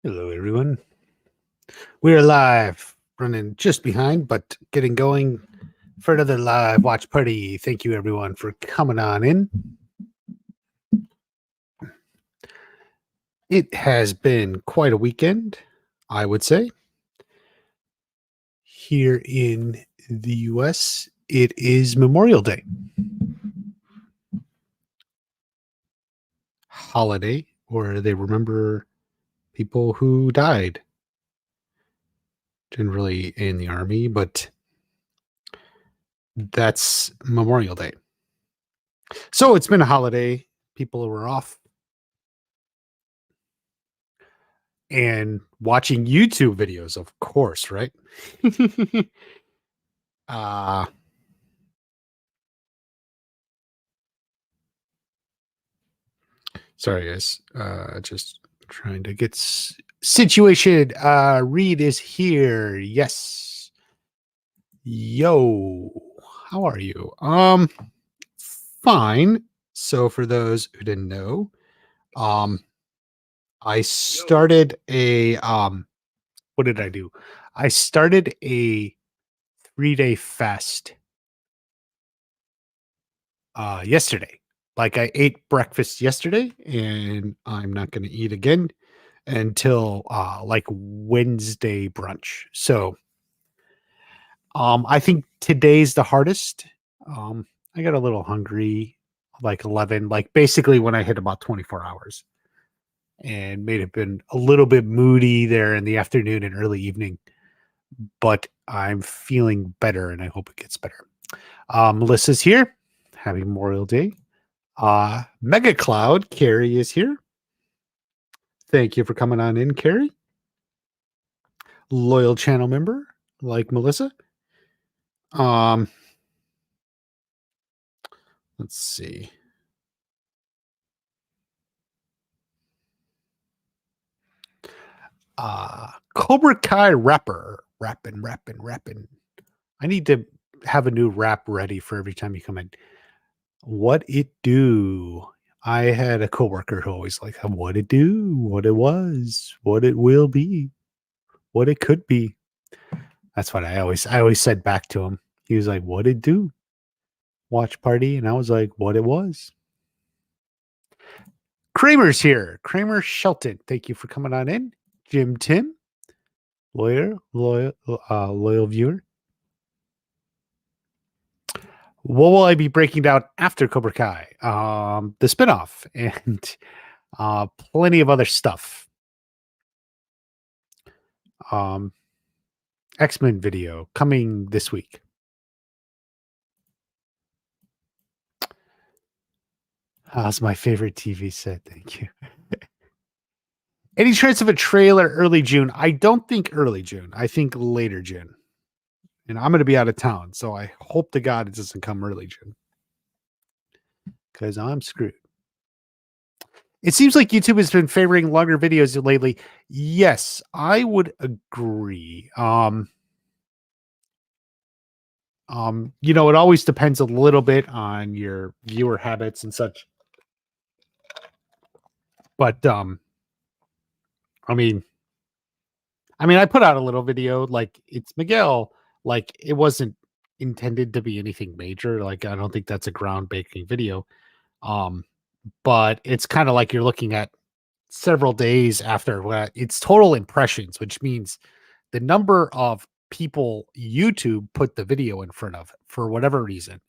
Hello, everyone. We are live, running just behind, but getting going for another live watch party. Thank you, everyone, for coming on in. It has been quite a weekend, I would say. Here in the US, it is Memorial Day. Holiday, where they remember people who died. Generally in the army, but that's Memorial Day. So it's been a holiday. People were off and watching YouTube videos, of course, right? uh Sorry, guys. Just trying to get situated. Reed is here. Yes. Yo, how are you? Fine. So for those who didn't know, um I started a what did I do? I started a 3-day fast yesterday. Like I ate breakfast yesterday and I'm not going to eat again until like Wednesday brunch. So I think today's the hardest. I got a little hungry like 11, like basically when I hit about 24 hours, and may have been a little bit moody there in the afternoon and early evening, but I'm feeling better and I hope it gets better. Melissa's here. Happy Memorial Day. Mega Cloud, Carrie is here. Thank you for coming on in, Carrie. Loyal channel member like Melissa. Let's see. Cobra Kai rapping. I need to have a new rap ready for every time you come in. What it do? I had a coworker who always like what it do, what it was, what it will be, what it could be. That's what I always said back to him. He was like, "What it do?" Watch party, and I was like, "What it was." Kramer's here. Kramer Shelton. Thank you for coming on in. Jim Tim, loyal viewer. What will I be breaking down after Cobra Kai? The spinoff and plenty of other stuff. X-Men video coming this week. That's my favorite TV set. Thank you. Any chance of a trailer early June? I don't think early June. I think later June. And I'm going to be out of town, so I hope to God it doesn't come early June, because I'm screwed. It seems like YouTube has been favoring longer videos lately. Yes, I would agree. It always depends a little bit on your viewer habits and such. But I mean, I put out a little video like it's Miguel. Like it wasn't intended to be anything major. Like I don't think that's a groundbreaking video. But it's kind of like you're looking at several days after it's total impressions, which means the number of people YouTube put the video in front of for whatever reason.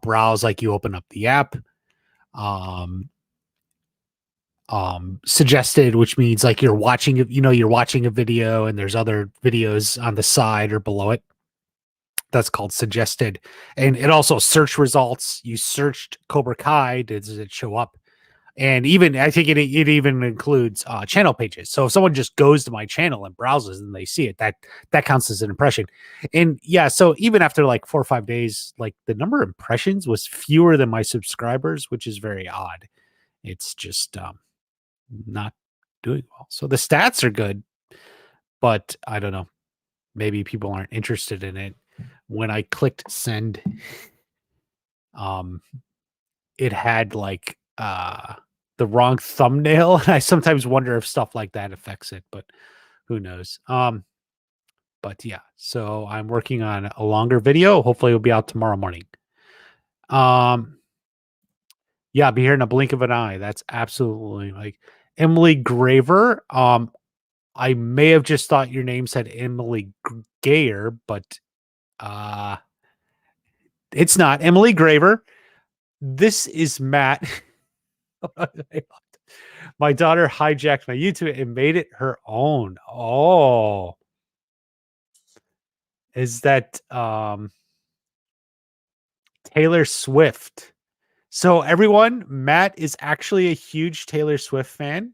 Browse, like you open up the app. Suggested, which means like you're watching a video and there's other videos on the side or below it. That's called suggested. And it also search results. You searched Cobra Kai, does it show up? And even I think it even includes channel pages. So if someone just goes to my channel and browses and they see it, that counts as an impression. And yeah, so even after like 4 or 5 days, like the number of impressions was fewer than my subscribers, which is very odd. It's just not doing well. So the stats are good, but I don't know. Maybe people aren't interested in it. When I clicked send, it had like the the wrong thumbnail. And I sometimes wonder if stuff like that affects it, but who knows? But yeah, so I'm working on a longer video. Hopefully it'll be out tomorrow morning. Yeah, be here in a blink of an eye. That's absolutely like Emily Graver. I may have just thought your name said Emily Gayer, but uh it's not Emily Graver. This is Matt. My daughter hijacked my YouTube and made it her own. Oh, is that Taylor Swift? So everyone, Matt is actually a huge Taylor Swift fan.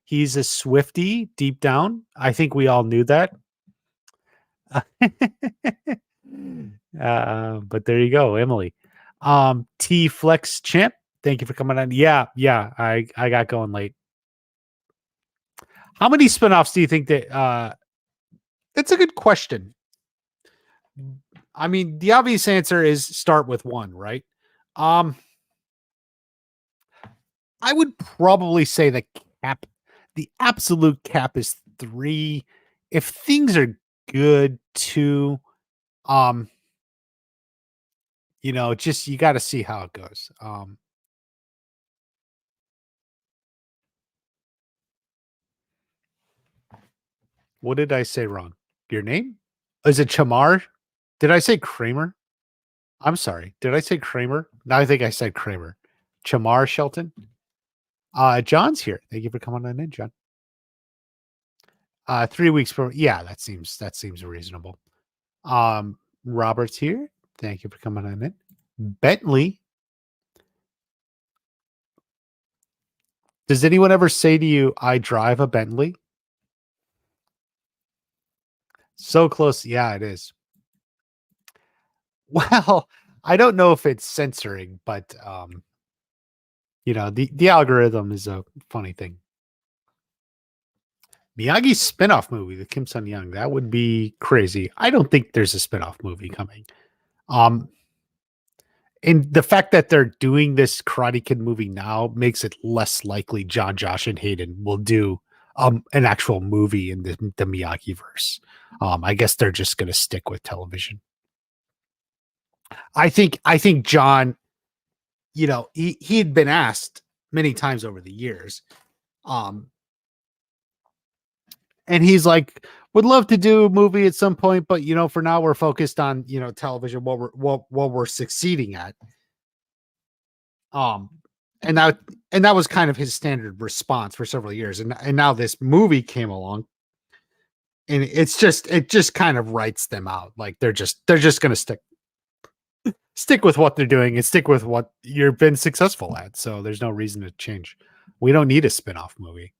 He's a Swiftie deep down. I think we all knew that. But there you go, Emily. T Flex Champ, thank you for coming on. Yeah, I got going late. How many spinoffs do you think that that's a good question. I mean, the obvious answer is start with one, right? I would probably say the absolute cap is 3. If things are good, 2. Just you got to see how it goes. What did I say wrong? Your name? Is it Chamar? Did I say Kramer? I'm sorry. Did I say Kramer? No, I think I said Kramer. Chamar Shelton. John's here. Thank you for coming on in, John. 3 weeks for that seems reasonable. Robert's here. Thank you for coming on in. Bentley. Does anyone ever say to you, I drive a Bentley? So close. Yeah, it is. Well, I don't know if it's censoring, but the algorithm is a funny thing. Miyagi's spinoff movie, the Kim Sun Young, that would be crazy. I don't think there's a spinoff movie coming. And the fact that they're doing this Karate Kid movie now makes it less likely John, Josh, and Hayden will do an actual movie in the Miyagi verse. I guess they're just going to stick with television. I think John, he had been asked many times over the years, and he's like, would love to do a movie at some point, but for now we're focused on television, what we're succeeding at. And that was kind of his standard response for several years, and now this movie came along, and it just kind of writes them out. Like they're just going to stick with what they're doing and stick with what you've been successful at. So there's no reason to change. We don't need a spin-off movie.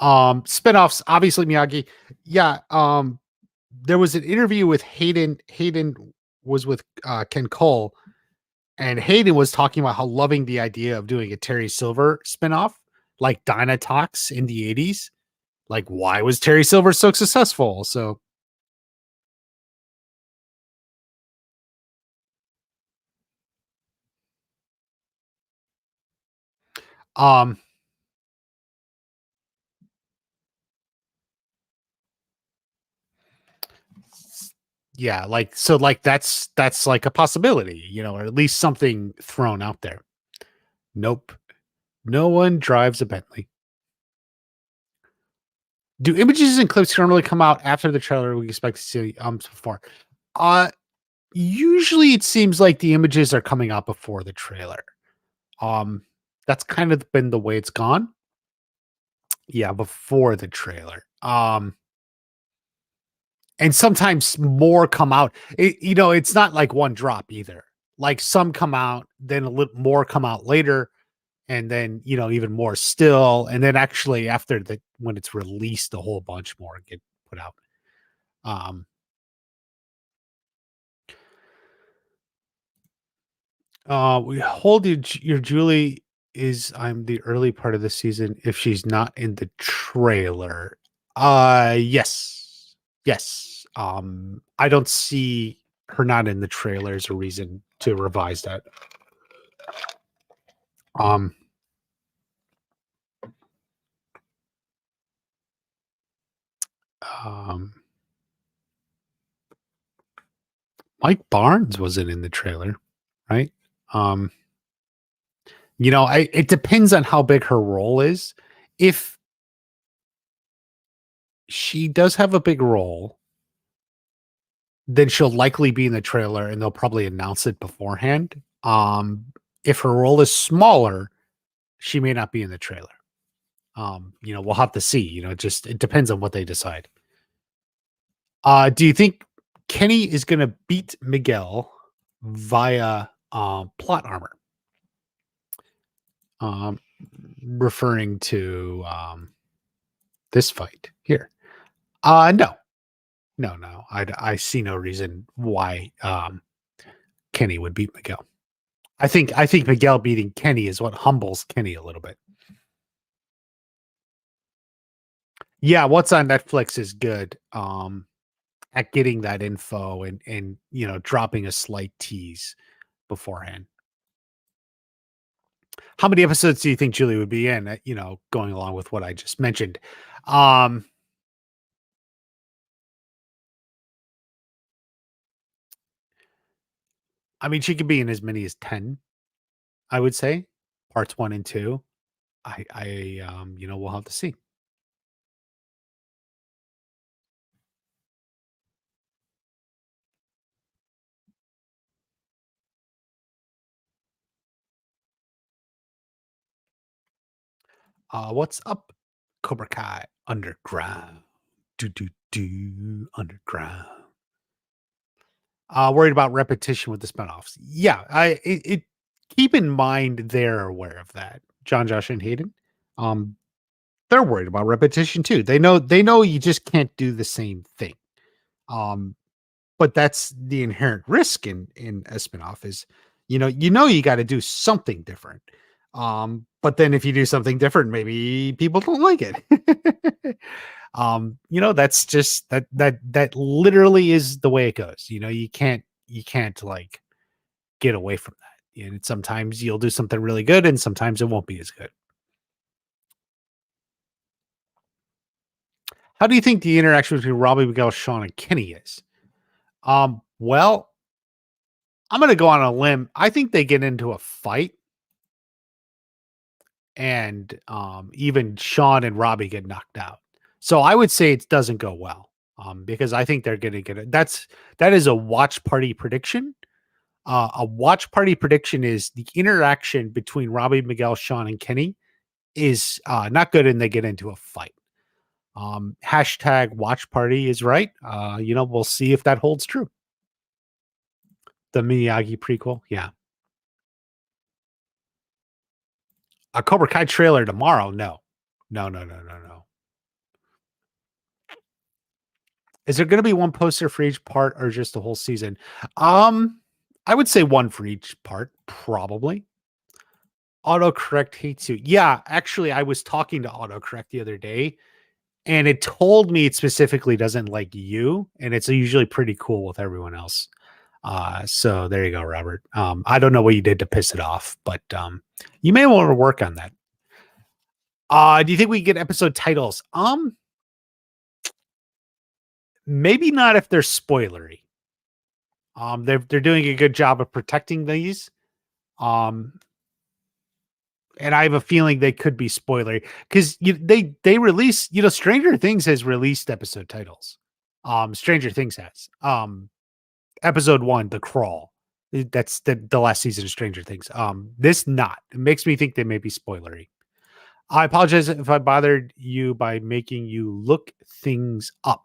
Spin-offs, obviously Miyagi. Yeah. There was an interview with Hayden. Hayden was with Ken Cole, and Hayden was talking about how loving the idea of doing a Terry Silver spinoff, like Dynatox in the 80s. Like, why was Terry Silver so successful? So, yeah, like that's like a possibility, or at least something thrown out there. Nope. No one drives a Bentley. Do images and clips normally come out after the trailer? We expect to see before. Usually it seems like the images are coming out before the trailer. That's kind of been the way it's gone. Yeah, before the trailer. And sometimes more come out. It's not like one drop either. Like some come out, then a little more come out later, and then even more still, and then actually after when it's released, a whole bunch more get put out. We hold your Julie is I'm the early part of the season if she's not in the trailer. Yes. I don't see her not in the trailer as a reason to revise that. Um, um, Mike Barnes wasn't in the trailer, right? Um, it depends on how big her role is. If she does have a big role, then she'll likely be in the trailer and they'll probably announce it beforehand. If her role is smaller, she may not be in the trailer. We'll have to see. It depends on what they decide. Do you think Kenny is going to beat Miguel via plot armor? Referring to this fight here. No. I see no reason why Kenny would beat Miguel. I think Miguel beating Kenny is what humbles Kenny a little bit. Yeah, what's on Netflix is good at getting that info and dropping a slight tease beforehand. How many episodes do you think Julie would be in? Going along with what I just mentioned. I mean, she could be in as many as 10, I would say. Parts 1 and 2. We'll have to see. What's up, Cobra Kai Underground? Underground. Worried about repetition with the spinoffs. Yeah, keep in mind they're aware of that. John, Josh, and Hayden. They're worried about repetition too. They know you just can't do the same thing. But that's the inherent risk in a spinoff is, you got to do something different. But then if you do something different, maybe people don't like it. That's just that literally is the way it goes. You can't like get away from that. And sometimes you'll do something really good and sometimes it won't be as good. How do you think the interaction between Robbie, Miguel, Sean, and Kenny is? Well, I'm going to go on a limb. I think they get into a fight and even Sean and Robbie get knocked out. So I would say it doesn't go well because I think they're going to get it. That is a watch party prediction. A watch party prediction is the interaction between Robbie, Miguel, Sean, and Kenny is not good and they get into a fight. Hashtag watch party is right. We'll see if that holds true. The Miyagi prequel. Yeah. A Cobra Kai trailer tomorrow. No. Is there going to be one poster for each part or just the whole season? I would say one for each part, probably. Autocorrect hates you. Yeah, actually, I was talking to Autocorrect the other day, and it told me it specifically doesn't like you, and it's usually pretty cool with everyone else. So there you go, Robert. I don't know what you did to piss it off, but you may want to work on that. Do you think we get episode titles? Maybe not if they're spoilery. They're doing a good job of protecting these. And I have a feeling they could be spoilery because they release, Stranger Things has released episode titles. Stranger Things has. Episode 1, The Crawl. That's the last season of Stranger Things. This not. It makes me think they may be spoilery. I apologize if I bothered you by making you look things up.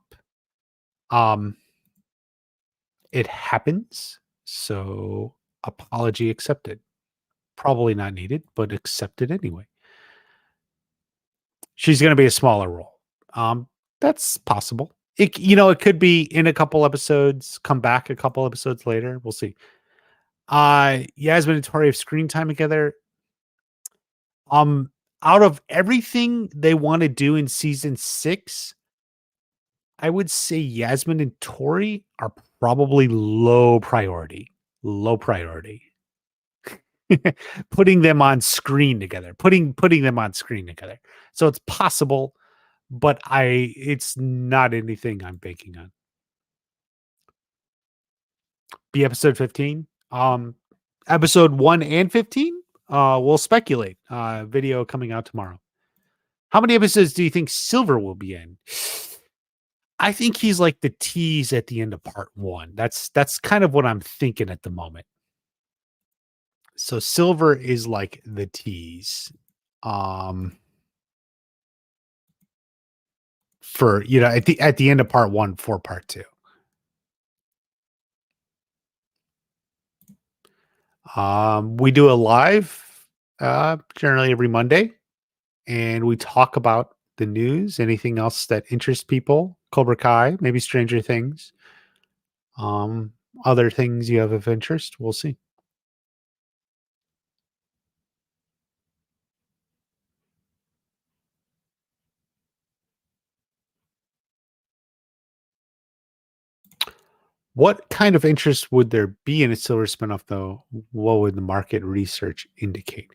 It happens, so apology accepted. Probably not needed, but accepted anyway. She's going to be a smaller role. That's possible. It could be in a couple episodes, come back a couple episodes later. We'll see. Yasmin and Tori have screen time together. Out of everything they want to do in season 6, I would say Yasmin and Tori are probably low priority. low priority. Putting them on screen together, putting them on screen together. So it's possible, but it's not anything I'm banking on. Be episode 15. Episode 1 and 15. We'll speculate. Video coming out tomorrow. How many episodes do you think Silver will be in? I think he's like the tease at the end of part 1. That's kind of what I'm thinking at the moment. So Silver is like the tease. For at the end of part 1 for part 2. We do a live generally every Monday, and we talk about the news, anything else that interests people, Cobra Kai, maybe Stranger Things, other things you have of interest. We'll see. What kind of interest would there be in a Silver spinoff, though? What would the market research indicate?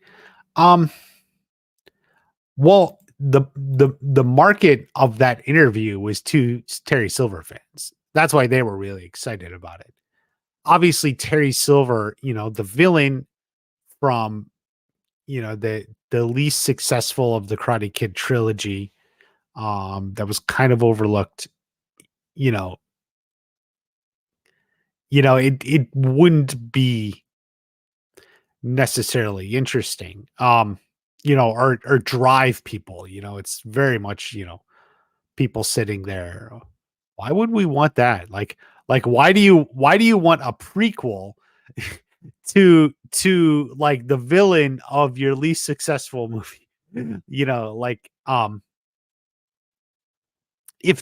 Um, well, the market of that interview was to Terry Silver fans. That's why they were really excited about it. Obviously, Terry Silver, the villain from the least successful of the Karate Kid trilogy, that was kind of overlooked. You know, it wouldn't be necessarily interesting. Or drive people. It's very much people sitting there. Why would we want that? Like why do you want a prequel to like the villain of your least successful movie? If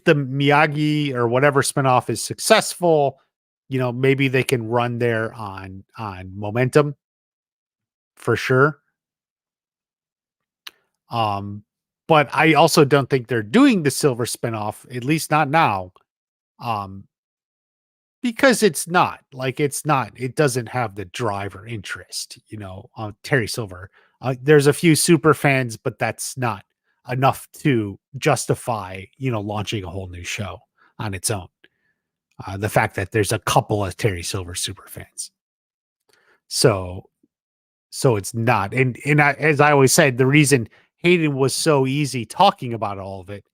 the Miyagi or whatever spinoff is successful, maybe they can run there on momentum for sure. But I also don't think they're doing the Silver spinoff, at least not now. Um, because it doesn't have the drive or interest, Terry Silver. There's a few super fans, but that's not enough to justify, launching a whole new show on its own. The fact that there's a couple of Terry Silver super fans. So it's not. And as I always said, the reason Hayden was so easy talking about all of it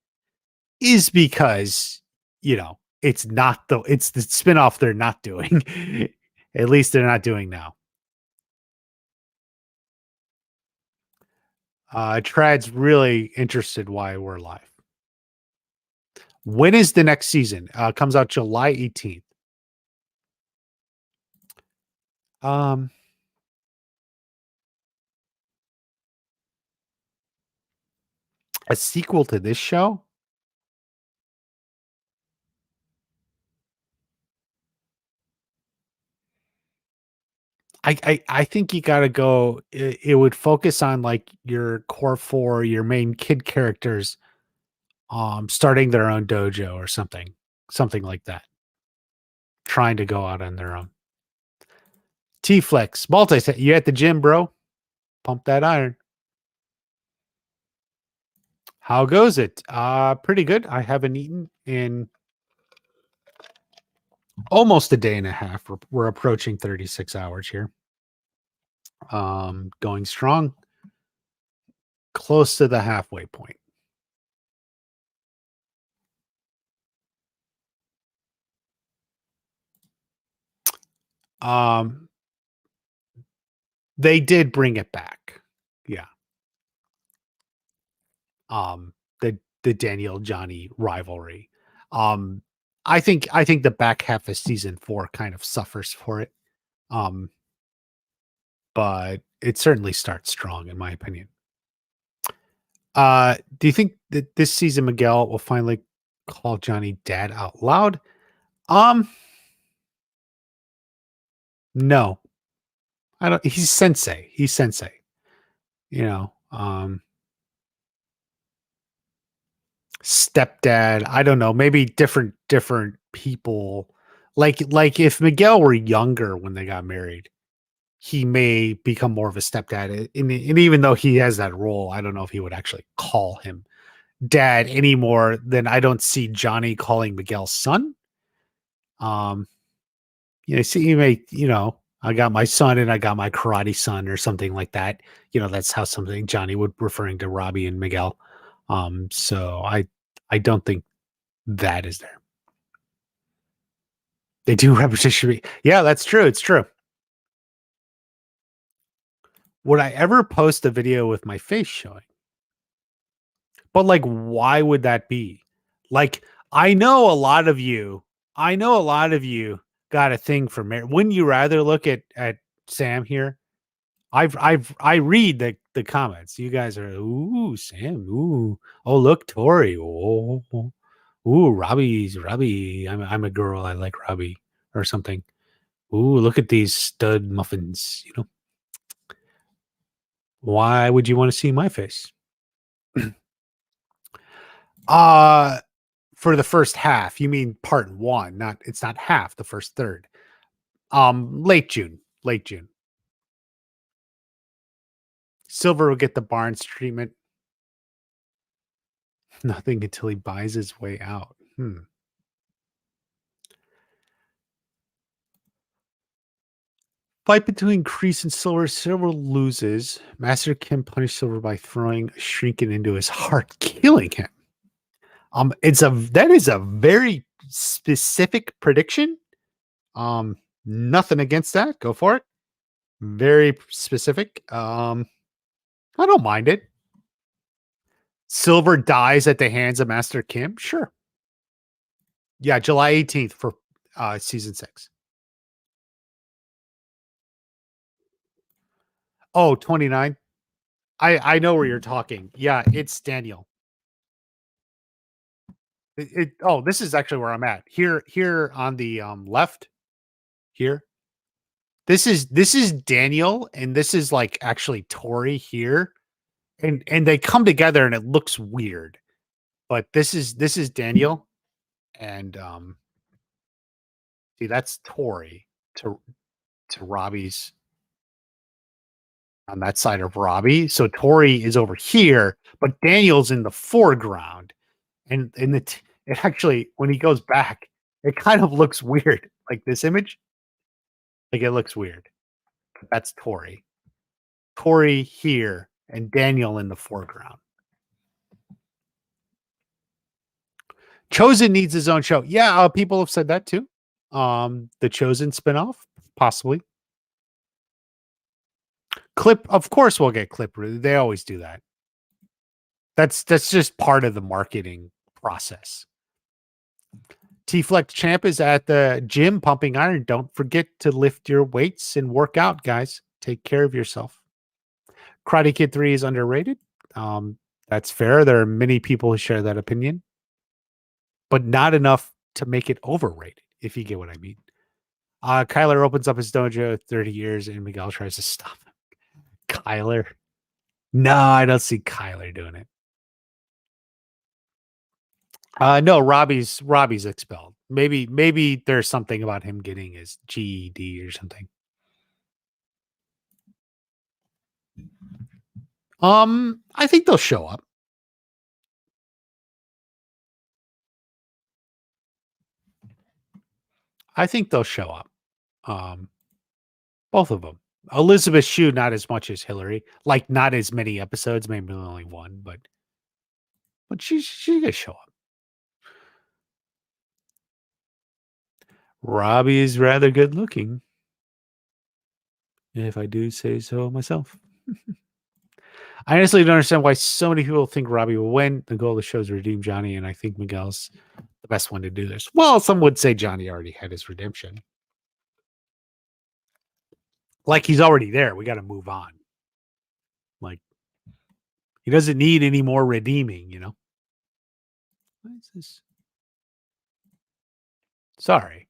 is because, it's the spinoff they're not doing. At least they're not doing now. Trad's really interested why we're live. When is the next season? Comes out July 18th. A sequel to this show? I think you got to go. It would focus on like your core 4, your main kid characters, starting their own dojo or something like that. Trying to go out on their own. T-Flex, you at the gym, bro? Pump that iron. How goes it? Pretty good. I haven't eaten in almost a day and a half. We're approaching 36 hours here. Going strong. Close to the halfway point. They did bring it back. Yeah. The Daniel Johnny rivalry. I think the back half of season 4 kind of suffers for it. But it certainly starts strong in my opinion. Do you think that this season Miguel will finally call Johnny dad out loud? No. I don't. He's sensei. You know, stepdad. I don't know. Maybe different people Like if Miguel were younger when they got married, he may become more of a stepdad. And even though he has that role, I don't know if he would actually call him dad anymore. Than I don't see Johnny calling Miguel son. Um, see, you may, I got my son and I got my karate son or something like that. That's how something Johnny would referring to Robbie and Miguel. So I don't think that is there. They do repetition. Yeah, that's true. It's true. Would I ever post a video with my face showing? But like, why would that be? Like, I know a lot of you, I know a lot of you got a thing for marriage. Wouldn't you rather look at Sam here? I read the comments. You guys are ooh Sam, ooh, oh look Tori, oh, ooh Robbie. I'm a girl. I like Robbie or something. Ooh, look at these stud muffins. Why would you want to see my face? Uh for the first half. You mean part one? Not it's not half. The first third. Late June. Late June. Silver will get the Barnes treatment. Nothing until he buys his way out. Fight between Kreese and Silver. Silver loses. Master Kim punishes Silver by throwing a shrinking into his heart, killing him. That is a very specific prediction. Nothing against that. Go for it. Very specific. I don't mind it. Silver dies at the hands of Master Kim. Sure. Yeah, July 18th for season 6. Oh, 29. I know where you're talking. Yeah, it's Daniel. This is actually where I'm at. Here on the left here. This is Daniel and this is like actually Tori here. And they come together and it looks weird. But this is Daniel and see that's Tori to Robbie's on that side of Robbie. So Tori is over here, but Daniel's in the foreground. And it actually when he goes back, it kind of looks weird. Like this image, like it looks weird. But that's Tori. Tori here and Daniel in the foreground. Chosen needs his own show. Yeah, people have said that too. The Chosen spinoff, possibly. Clip, of course, we'll get Clip. They always do that. That's just part of the marketing process. T-Flex Champ is at the gym pumping iron. Don't forget to lift your weights and work out, guys. Take care of yourself. Karate Kid 3 is underrated. That's fair. There are many people who share that opinion, but not enough to make it overrated, if you get what I mean. Kyler opens up his dojo 30 years and Miguel tries to stop him. Kyler. No, I don't see Kyler doing it. No, Robbie's expelled. Maybe there's something about him getting his GED or something. I think they'll show up. I think they'll show up. Both of them. Elizabeth Shue, not as much as Hillary. Like not as many episodes, maybe only one, but she's gonna show up. Robbie is rather good looking, if I do say so myself. I honestly don't understand why so many people think Robbie will win. The goal of the show is to redeem Johnny, and I think Miguel's the best one to do this. Well, some would say Johnny already had his redemption. Like he's already there. We got to move on. Like he doesn't need any more redeeming, What is this? Sorry.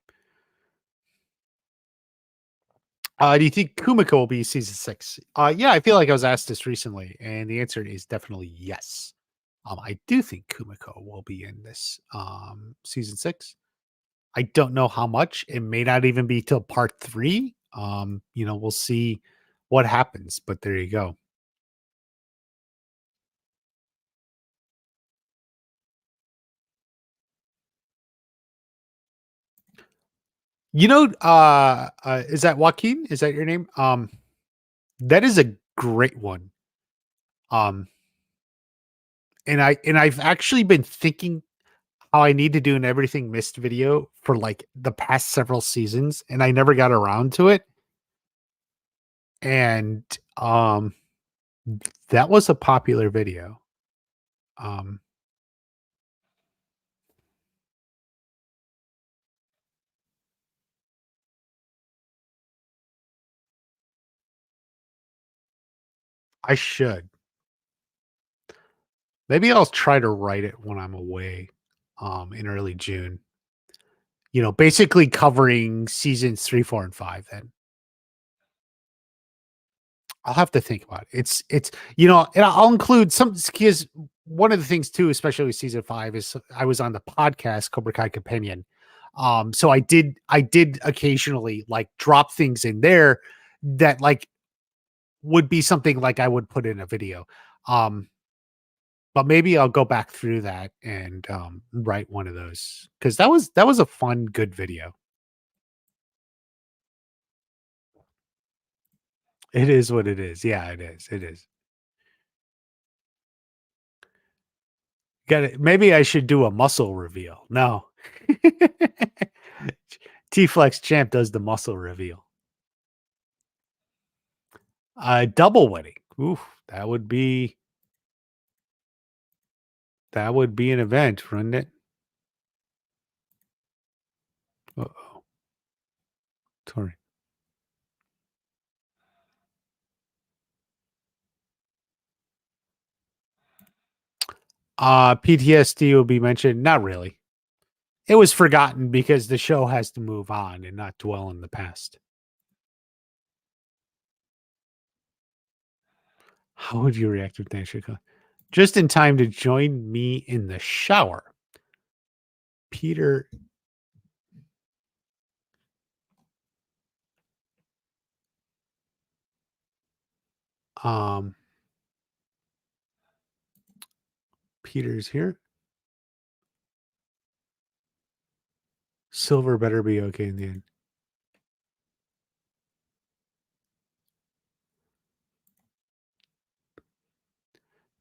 Do you think Kumiko will be season 6? Yeah, I feel like I was asked this recently, and the answer is definitely yes. I do think Kumiko will be in this season 6. I don't know how much. It may not even be till part 3. We'll see what happens, but there you go. Is that Joaquin? Is that your name? That is a great one. Um, I've actually been thinking how I need to do an everything missed video for like the past several seasons, and I never got around to it. And that was a popular video. Um, I should. Maybe I'll try to write it when I'm away, in early June. Basically covering seasons 3, 4, and 5 then. I'll have to think about it. And I'll include some because one of the things too, especially with season 5, is I was on the podcast Cobra Kai Companion. So I did occasionally like drop things in there that like would be something like I would put in a video. Um, but maybe I'll go back through that and write one of those because that was a fun, good video. It is what it is. Yeah, it is. It is. Got it. Maybe I should do a muscle reveal. No. T Flex Champ does the muscle reveal. Double wedding. Oof, that would be an event, wouldn't it? Uh-oh. Sorry. PTSD will be mentioned. Not really. It was forgotten because the show has to move on and not dwell in the past. How would you react if Dan should come? Just in time to join me in the shower. Peter. Um, Peter's here. Silver better be okay in the end.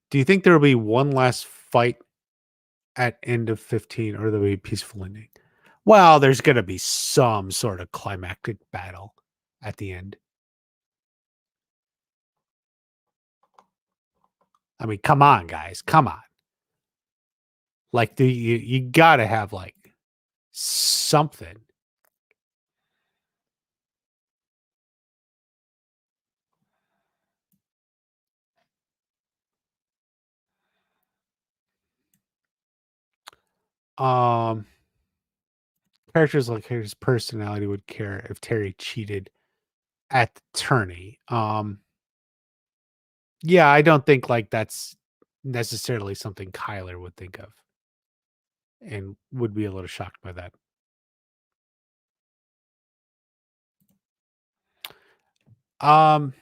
Do you think there will be one last fight at end of 15 or there'll be a peaceful ending? Well, there's going to be some sort of climactic battle at the end. I mean, come on, guys. Come on. Like you got to have like something. Um Characters like his personality would care if Terry cheated at the tourney. Yeah, I don't think like that's necessarily something Kyler would think of and would be a little shocked by that. Um,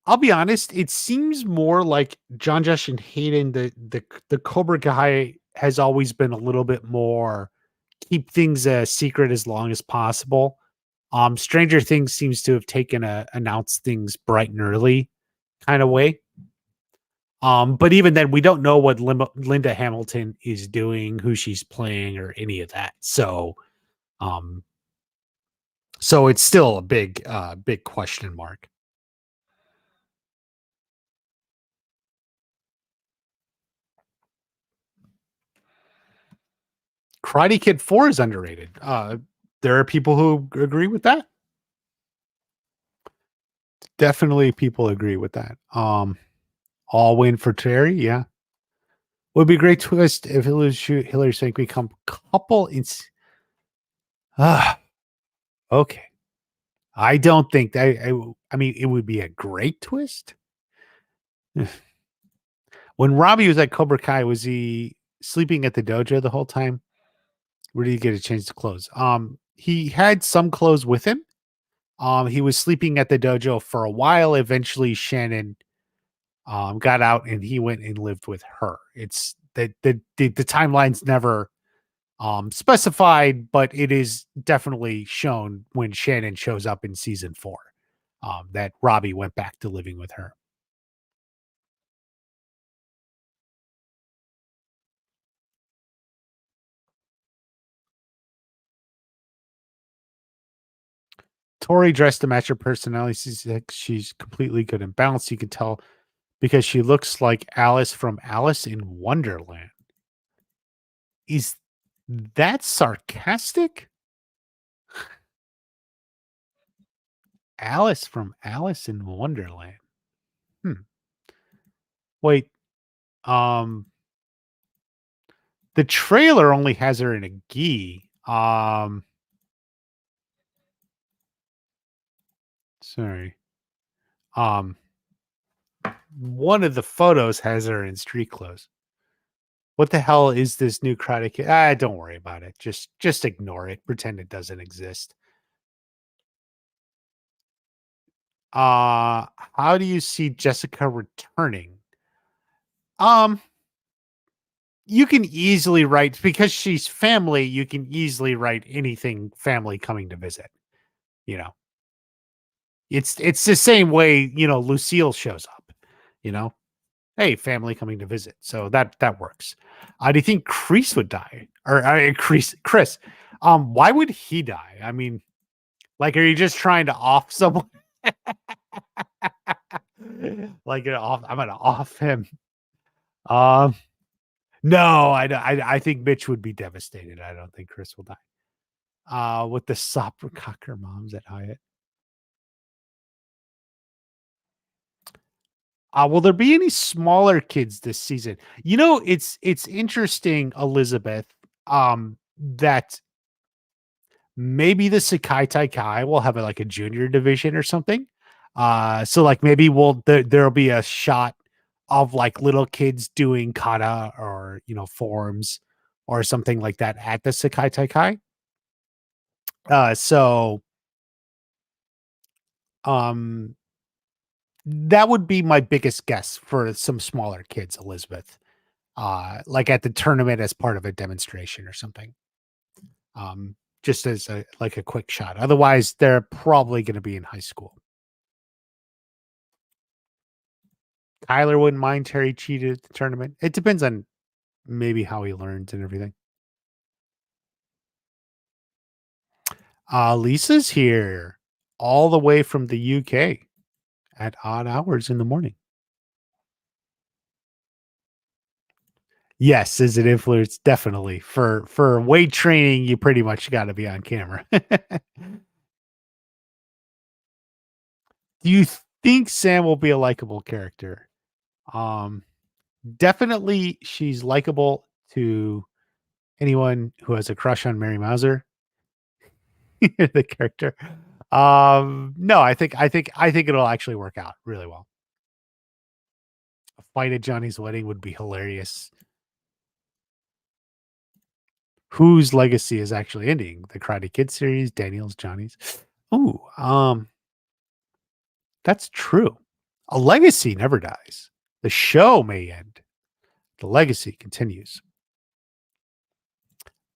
I'll be honest, it seems more like John Josh and Hayden, the Cobra Kai has always been a little bit more keep things a secret as long as possible. Stranger Things seems to have taken a announce things bright and early kind of way. But even then, we don't know what Linda Hamilton is doing, who she's playing, or any of that. Um, so it's still a big question mark. Karate Kid 4 is underrated. There are people who agree with that. Definitely, people agree with that. All win for Terry. Yeah, would be a great twist if Hillary Swank become couple. Ah, okay. I don't think that. I mean, it would be a great twist. When Robbie was at Cobra Kai, was he sleeping at the dojo the whole time? Where did he get a change of clothes? He had some clothes with him. He was sleeping at the dojo for a while. Eventually, Shannon got out and he went and lived with her. It's the timeline's never specified, but it is definitely shown when Shannon shows up in season 4 that Robbie went back to living with her. Tori dressed to match her personality. She's completely good and balanced. You can tell because she looks like Alice from Alice in Wonderland. Is that sarcastic? Alice from Alice in Wonderland. Wait, um, the trailer only has her in a gi. Sorry. One of the photos has her in street clothes. What the hell is this new Karate Kid? Don't worry about it. Just ignore it. Pretend it doesn't exist. How do you see Jessica returning? You can easily write because she's family, you can easily write anything family coming to visit. You know, it's the same way, Lucille shows up, you know, hey, family coming to visit. So that works. Do you think Chris would die? Or Chris, why would he die? I mean, like, are you just trying to off someone? Like, I'm gonna off him. No, I think Mitch would be devastated. I don't think Chris will die. With the Sopper Cocker moms at Hyatt. Will there be any smaller kids this season? It's interesting, Elizabeth, that maybe the Sakai Taikai will have like a junior division or something. So like maybe there'll be a shot of like little kids doing kata or forms or something like that at the Sakai Taikai. So um that would be my biggest guess for some smaller kids, Elizabeth. Like at the tournament as part of a demonstration or something. Just as a quick shot. Otherwise, they're probably going to be in high school. Tyler wouldn't mind Terry cheated at the tournament. It depends on maybe how he learns and everything. Lisa's here all the way from the UK at odd hours in the morning. Yes, is it influence? Definitely. For weight training, you pretty much got to be on camera. Do you think Sam will be a likable character? Definitely she's likable to anyone who has a crush on Mary Mauser, the character. No, I think it'll actually work out really well. A fight at Johnny's wedding would be hilarious. Whose legacy is actually ending? The Karate Kid series, Daniel's, Johnny's. Ooh, that's true. A legacy never dies. The show may end. The legacy continues.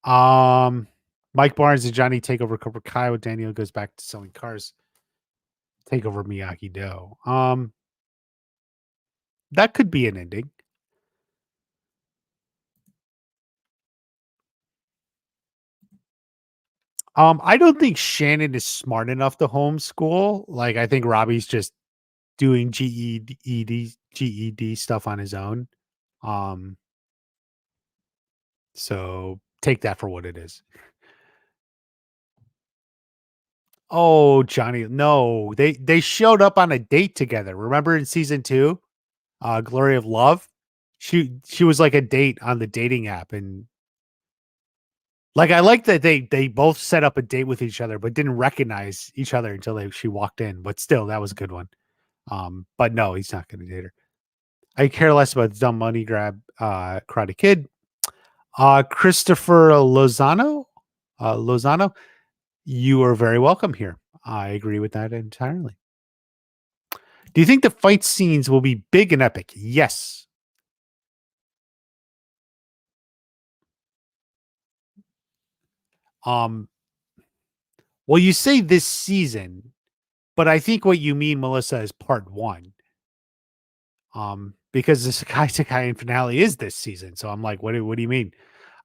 Mike Barnes and Johnny take over Cobra Kai with Daniel goes back to selling cars. Take over Miyagi Do. That could be an ending. I don't think Shannon is smart enough to homeschool. Like, I think Robbie's just doing GED stuff on his own. So take that for what it is. Oh, Johnny, no, they showed up on a date together. Remember in season 2, Glory of Love? She was like a date on the dating app, and like I like that they both set up a date with each other, but didn't recognize each other until she walked in. But still, that was a good one. But no, he's not going to date her. I care less about the dumb money grab, Karate Kid. Christopher Lozano Lozano, you are very welcome here. I agree with that entirely. Do you think the fight scenes will be big and epic? Yes. Um, well, you say this season, but I think what you mean, Melissa, is part one. Because the Sakai finale is this season. So I'm like, what do you mean?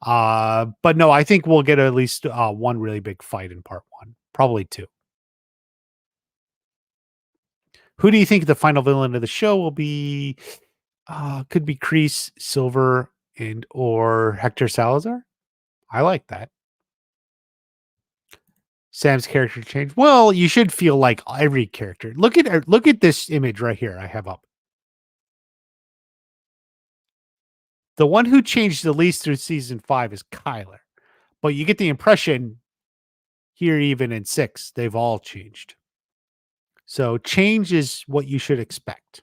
But no, I think we'll get at least one really big fight in part one, probably two. Who do you think the final villain of the show will be? Could be Kreese, Silver, and or Hector Salazar. I like that. Sam's character change. Well, you should feel like every character. Look at this image right here. I have up. The one who changed the least through season 5 is Kyler, but you get the impression here, even in 6, they've all changed. So change is what you should expect.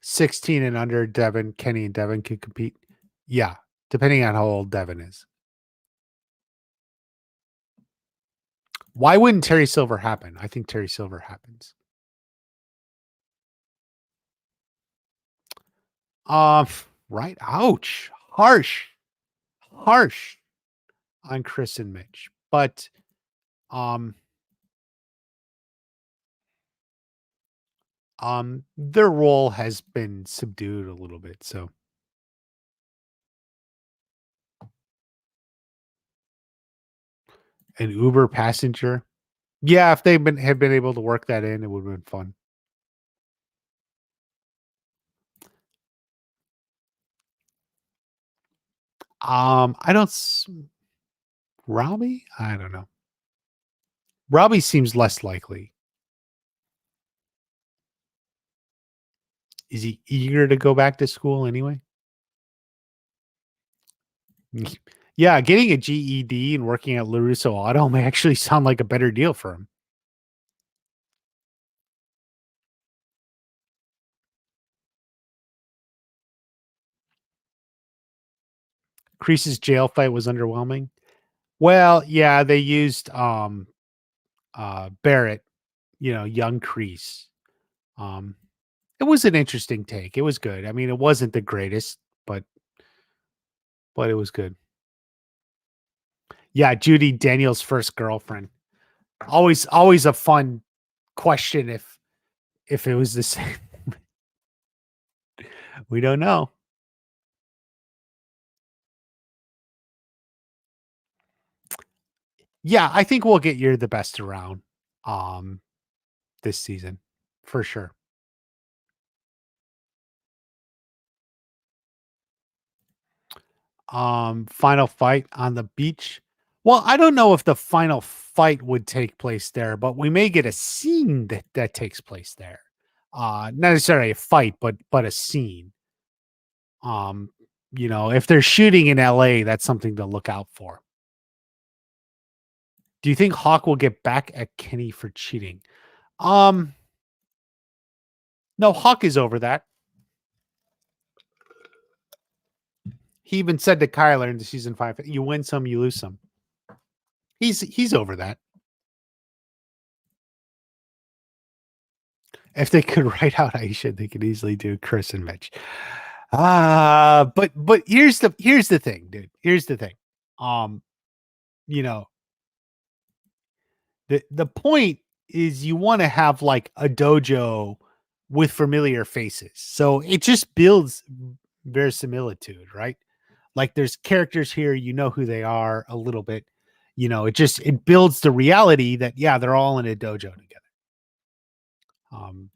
16 and under, Kenny and Devin can compete. Yeah, depending on how old Devin is. Why wouldn't Terry Silver happen? I think Terry Silver happens. Um, right. Ouch. Harsh on Chris and Mitch. But um their role has been subdued a little bit. So an Uber passenger. Yeah, if they had been able to work that in, it would have been fun. I don't Robbie? I don't know. Robbie seems less likely. Is he eager to go back to school anyway? Yeah, getting a GED and working at LaRusso Auto may actually sound like a better deal for him. Kreese's jail fight was underwhelming. Well, yeah, they used Barrett, young Kreese. Um it was an interesting take. It was good. I mean, it wasn't the greatest, but it was good. Yeah, Judy Daniels' first girlfriend. Always a fun question if it was the same. We don't know. Yeah, I think we'll get You're the Best Around um this season for sure. Final fight on the beach. Well, I don't know if the final fight would take place there, but we may get a scene that takes place there. Not necessarily a fight, but a scene. Um, if they're shooting in LA, that's something to look out for. Do you think Hawk will get back at Kenny for cheating? Um, no, Hawk is over that. He even said to Kyler in the season 5, "You win some, you lose some." He's over that. If they could write out Aisha, they could easily do Chris and Mitch. But here's the thing, dude. Here's the thing. Um, you know, the point is you want to have like a dojo with familiar faces. So it just builds verisimilitude, right? Like there's characters here, you know who they are a little bit. It builds the reality that yeah, they're all in a dojo together. Um,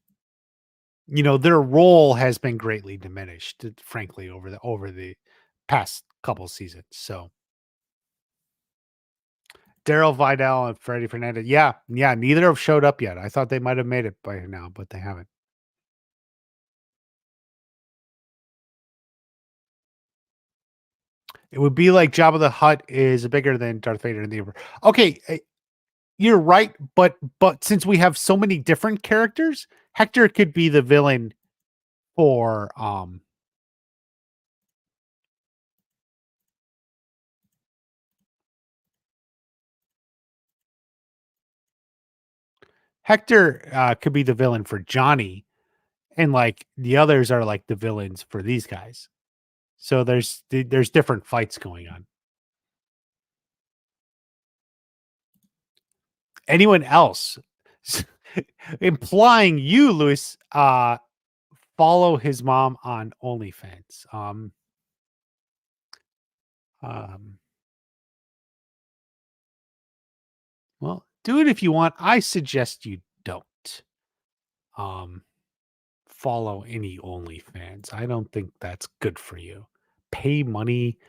their role has been greatly diminished, frankly, over the past couple seasons. So Daryl Vidal and Freddie Fernandez, yeah, neither have showed up yet. I thought they might have made it by now, but they haven't. It would be like Jabba the Hutt is bigger than Darth Vader in the Emperor. Okay, you're right, but since we have so many different characters, Hector could be the villain for Hector could be the villain for Johnny, and like the others are like the villains for these guys. So there's different fights going on. Anyone else implying you, Luis, follow his mom on OnlyFans. Um, well, do it if you want. I suggest you don't. Um, follow any OnlyFans. I don't think that's good for you. Pay money.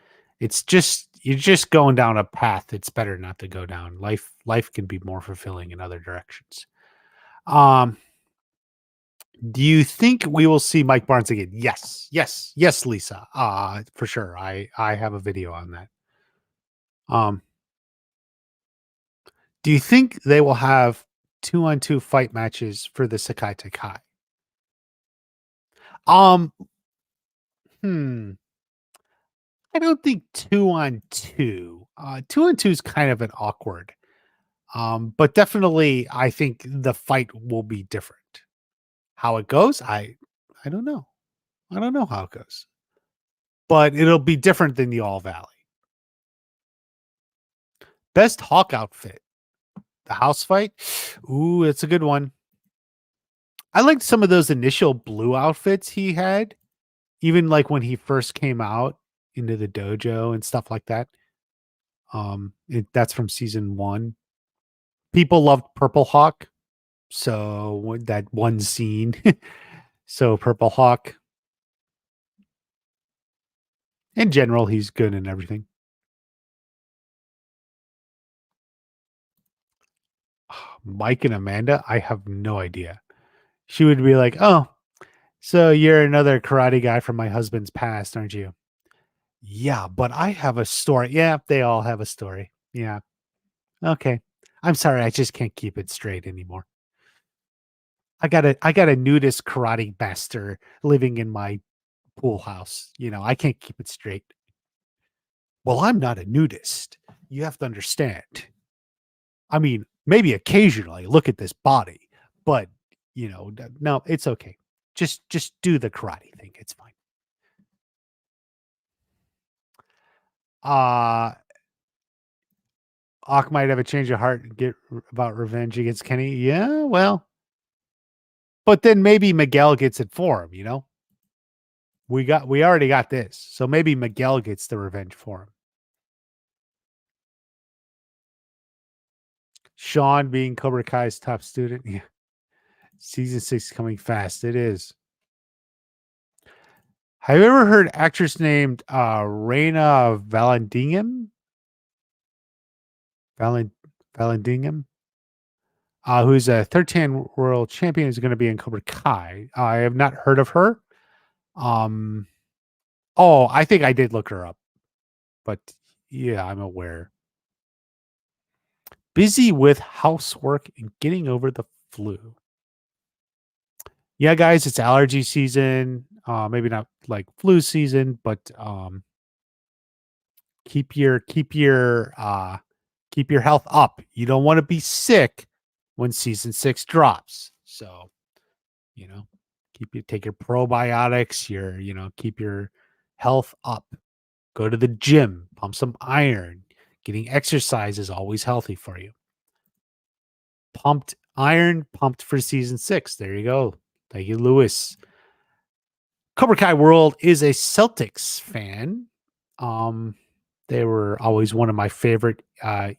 It's just you're just going down a path it's better not to go down. Life can be more fulfilling in other directions. Um, do you think we will see Mike Barnes again? Yes, yes, yes, Lisa. For sure. I have a video on that. Um, do you think they will have 2-on-2 fight matches for the Sakai Takai? Um, hmm. I don't think 2-on-2. 2-on-2 is kind of an awkward. But definitely I think the fight will be different. How it goes, I don't know. I don't know how it goes. But it'll be different than the All Valley. Best Hawk outfit. The house fight. Ooh, it's a good one. I liked some of those initial blue outfits he had, even like when he first came out into the dojo and stuff like that. That's from season 1. People loved Purple Hawk, so that one scene. So Purple Hawk, in general, he's good in everything. Mike and Amanda, I have no idea. She would be like, "Oh, so you're another karate guy from my husband's past, aren't you?" Yeah, but I have a story. Yeah, they all have a story. Yeah. Okay. I'm sorry, I just can't keep it straight anymore. I got a nudist karate master living in my pool house. I can't keep it straight. Well, I'm not a nudist. You have to understand. I mean, maybe occasionally look at this body, but no, it's okay. Just do the karate thing. It's fine. Uh Ock might have a change of heart and get about revenge against Kenny. Yeah, well, but then maybe Miguel gets it for him. We already got this. So maybe Miguel gets the revenge for him. Sean being Cobra Kai's top student. Yeah. Season 6 coming fast. It is. Have you ever heard actress named Reina Vallandigham? Vallandigham? Who's a 13 world champion, is going to be in Cobra Kai. I have not heard of her. Oh, I think I did look her up, but yeah, I'm aware. Busy with housework and getting over the flu. Yeah, guys, it's allergy season. Maybe not like flu season, but keep your health up. You don't want to be sick when season 6 drops. So, you know, take your probiotics, keep your health up. Go to the gym, pump some iron. Getting exercise is always healthy for you. Pumped iron, pumped for season 6. There you go. Thank you, Lewis. Cobra Kai World is a Celtics fan. They were always one of my favorite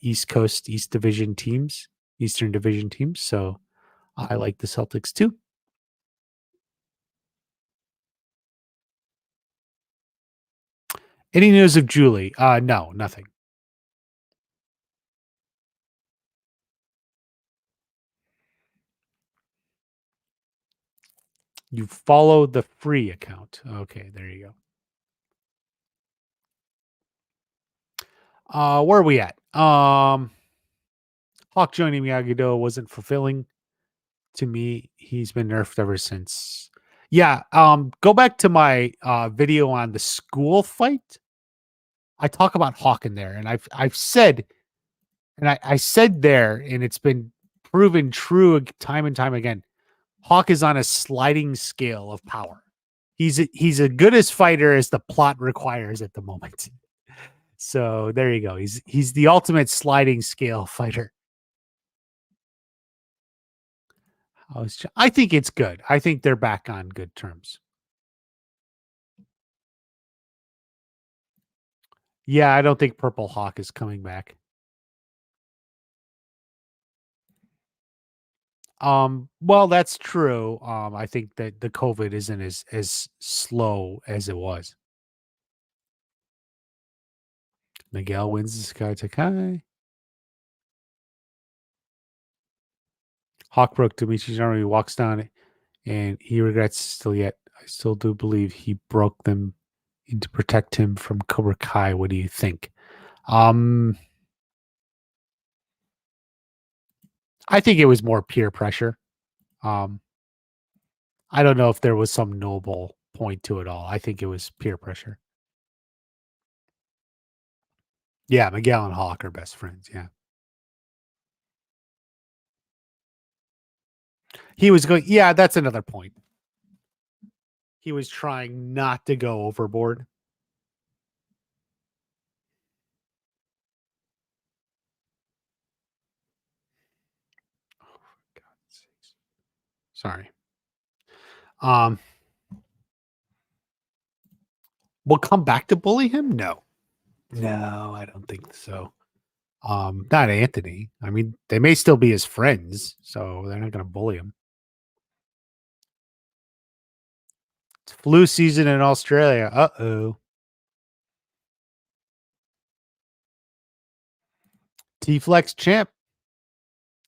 Eastern Division teams. So I like the Celtics too. Any news of Julie? No, nothing. You follow the free account. Okay, there you go. Where are we at? Hawk joining Miyagi-Do wasn't fulfilling to me. He's been nerfed ever since. Yeah, go back to my video on the school fight. I talk about Hawk in there, and I've said, and I said there, and it's been proven true time and time again. Hawk is on a sliding scale of power. He's a good as fighter as the plot requires at the moment. So there you go. He's the ultimate sliding scale fighter. I think it's good. I think they're back on good terms. Yeah, I don't think Purple Hawk is coming back. Well, that's true. I think that the COVID isn't as slow as it was. Miguel wins the Sky Takai. Hawkbrook Dimitri's army walks down it, and he regrets still yet. I still do believe he broke them in to protect him from Cobra Kai. What do you think? I think it was more peer pressure. I don't know if there was some noble point to it all. I think it was peer pressure. Yeah, Miguel and Hawk are best friends. Yeah. He was going, yeah, that's another point. He was trying not to go overboard. Oh, for God's sakes. Sorry. We'll come back to bully him? No. No, I don't think so. Not Anthony. I mean, they may still be his friends, so they're not going to bully him. It's flu season in Australia. Uh-oh. T-Flex champ.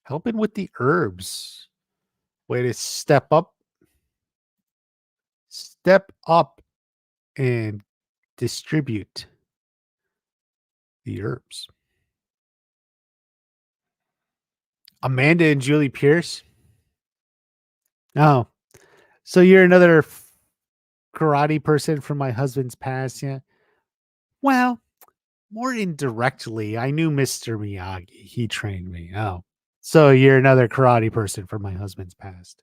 Helping with the herbs. Way to step up. Step up and distribute the herbs. Amanda and Julie Pierce. Oh, so you're another karate person from my husband's past, yeah? Well, more indirectly, I knew Mr. Miyagi. He trained me. Oh, so you're another karate person from my husband's past.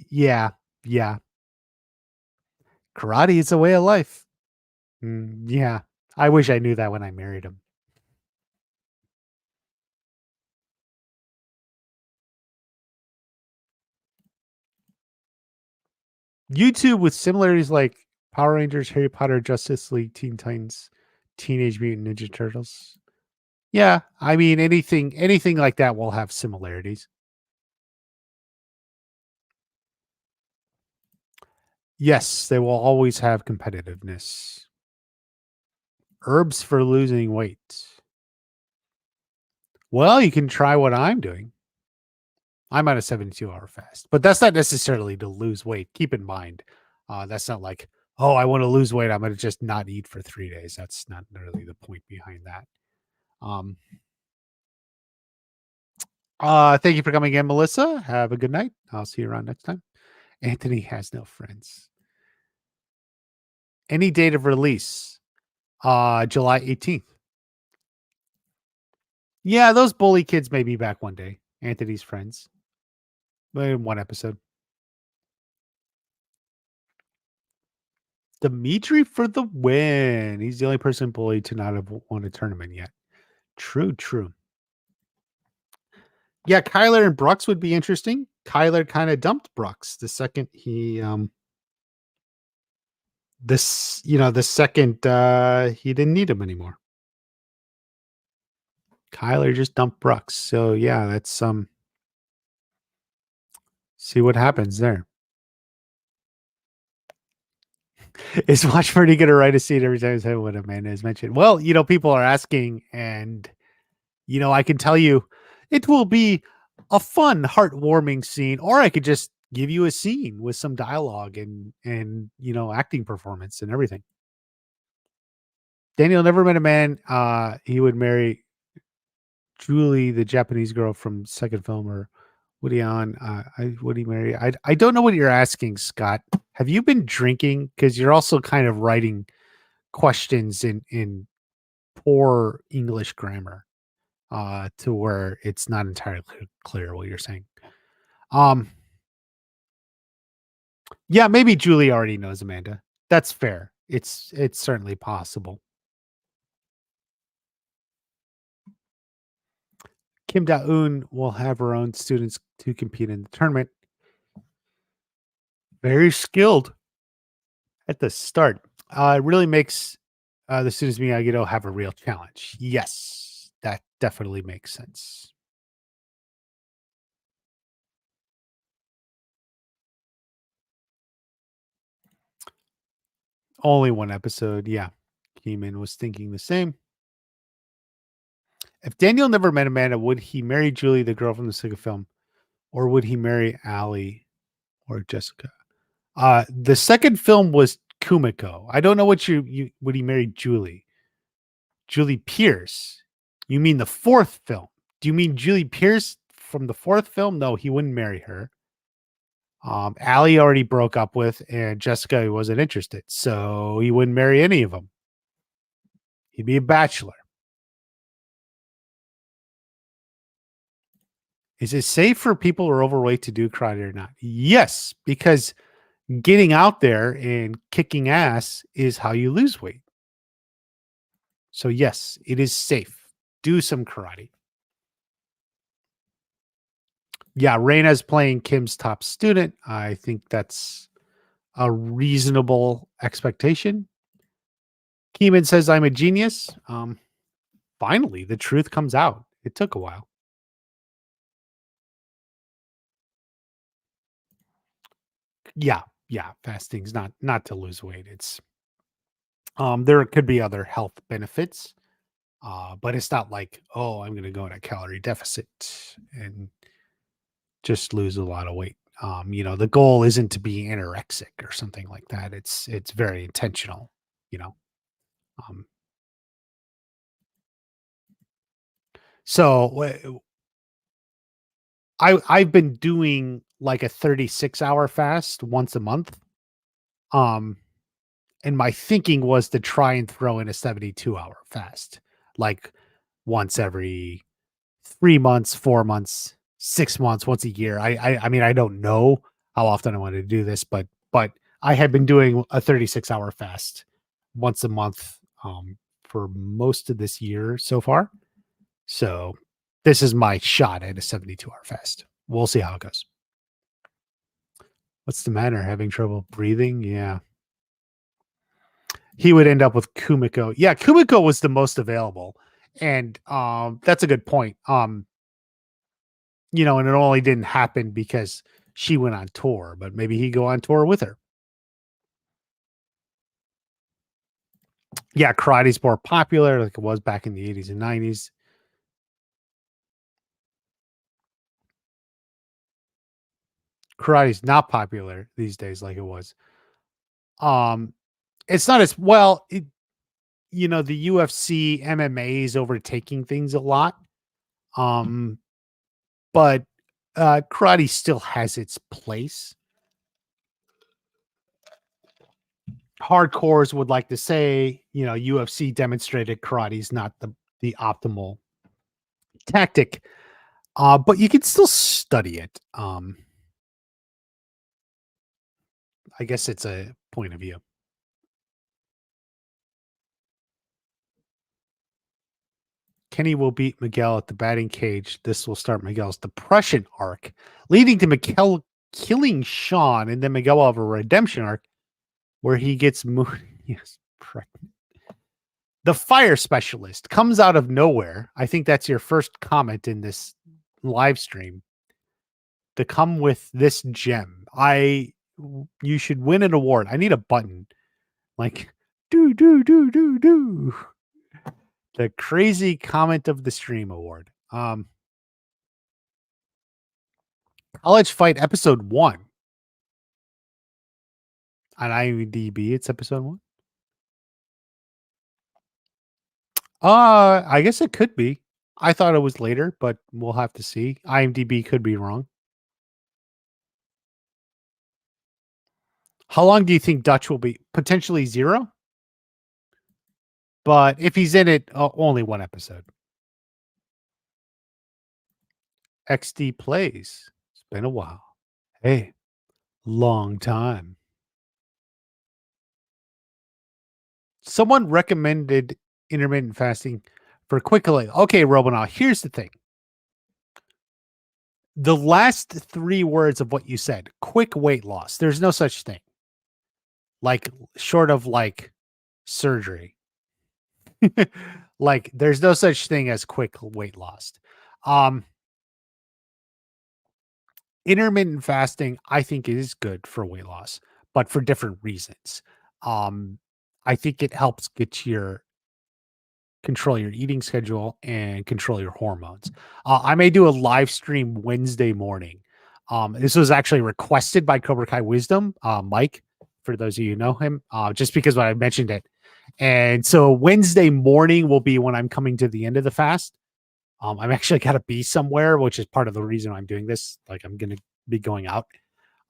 Yeah. Karate is a way of life. Yeah. I wish I knew that when I married him. YouTube with similarities like Power Rangers, Harry Potter, Justice League, Teen Titans, Teenage Mutant Ninja Turtles. Yeah, I mean anything like that will have similarities. Yes, they will always have competitiveness. Herbs for losing weight. Well, you can try what I'm doing. I'm on a 72-hour fast, but that's not necessarily to lose weight. Keep in mind, that's not like, oh, I want to lose weight. I'm going to just not eat for 3 days. That's not really the point behind that. Thank you for coming in, Melissa. Have a good night. I'll see you around next time. Anthony has no friends. Any date of release? July 18th. Yeah, those bully kids may be back one day. Anthony's friends. In one episode. Dimitri for the win. He's the only person bullied to not have won a tournament yet. True. Yeah, Kyler and Brooks would be interesting. Kyler kind of dumped Brooks the second he the second he didn't need him anymore. Kyler just dumped Brooks. So yeah, that's see what happens there. Is Watch Party going to write a scene every time say what Amanda has mentioned? Well, people are asking, and I can tell you it will be a fun, heartwarming scene, or I could just give you a scene with some dialogue and acting performance and everything. Daniel never met a man he would marry Julie, the Japanese girl from second film, or Woody Allen. Would he marry? I don't know what you're asking, Scott. Have you been drinking? Because you're also kind of writing questions in poor English grammar. to where it's not entirely clear what you're saying. Um, yeah, maybe Julie already knows Amanda. That's fair. It's certainly possible. Kim Da-eun will have her own students to compete in the tournament. Very skilled at the start. It really makes the students Miyagi-Do have a real challenge. Yes, that definitely makes sense. Only one episode. Yeah. Keeman was thinking the same. If Daniel never met Amanda, would he marry Julie, the girl from the second film, or would he marry Allie or Jessica? The second film was Kumiko. I don't know what you would he marry Julie? Julie Pierce. You mean the fourth film? Do you mean Julie Pierce from the fourth film? No, he wouldn't marry her. Allie already broke up with, and Jessica he wasn't interested, so he wouldn't marry any of them. He'd be a bachelor. Is it safe for people who are overweight to do karate or not? Yes, because getting out there and kicking ass is how you lose weight. So yes, it is safe. Do some karate. Yeah, Reina's playing Kim's top student. I think that's a reasonable expectation. Keeman says I'm a genius. Finally, the truth comes out. It took a while. Yeah, yeah. Fasting's not to lose weight. It's there could be other health benefits, but it's not like, oh, I'm gonna go in a calorie deficit and just lose a lot of weight. The goal isn't to be anorexic or something like that. It's very intentional, you know. Um, so I've been doing like a 36-hour fast once a month. Um, and my thinking was to try and throw in a 72-hour fast, like once every 3 months, 4 months, 6 months, once a year. I mean, I don't know how often I want to do this, but I have been doing a 36-hour fast once a month for most of this year so far. So this is my shot at a 72-hour fast. We'll see how it goes. What's the matter? Having trouble breathing? Yeah. He would end up with Kumiko. Yeah, Kumiko was the most available. And that's a good point. And it only didn't happen because she went on tour, but maybe he'd go on tour with her. Yeah, karate's more popular like it was back in the 80s and 90s. Karate's not popular these days like it was. Um, it's not as well, the UFC, MMA is overtaking things a lot. Um, but karate still has its place. Hardcores would like to say, UFC demonstrated karate is not the optimal tactic, but you can still study it. I guess it's a point of view. Kenny will beat Miguel at the batting cage. This will start Miguel's depression arc, leading to Miguel killing Sean, and then Miguel will have a redemption arc where he gets moved. Yes, pregnant. The fire specialist comes out of nowhere. I think that's your first comment in this live stream. To come with this gem, you should win an award. I need a button like do. The crazy comment of the stream award. College Fight episode 1 on IMDb. It's episode 1. I guess it could be. I thought it was later, but we'll have to see. IMDb could be wrong. How long do you think Dutch will be? Potentially 0. But if he's in it, only 1 episode. XD plays. It's been a while. Hey, long time. Someone recommended intermittent fasting for quick weight. Okay, Robonaut, here's the thing. The last 3 words of what you said, quick weight loss. There's no such thing. Like short of like surgery. Like there's no such thing as quick weight loss. Um Intermittent fasting I think is good for weight loss, but for different reasons. Um I think it helps get your control your eating schedule and control your hormones. I may do a live stream Wednesday morning. This was actually requested by Cobra Kai Wisdom, Mike, for those of you who know him, just because when I mentioned it. And so Wednesday morning will be when I'm coming to the end of the fast. I'm actually got to be somewhere, which is part of the reason I'm doing this. Like I'm going to be going out.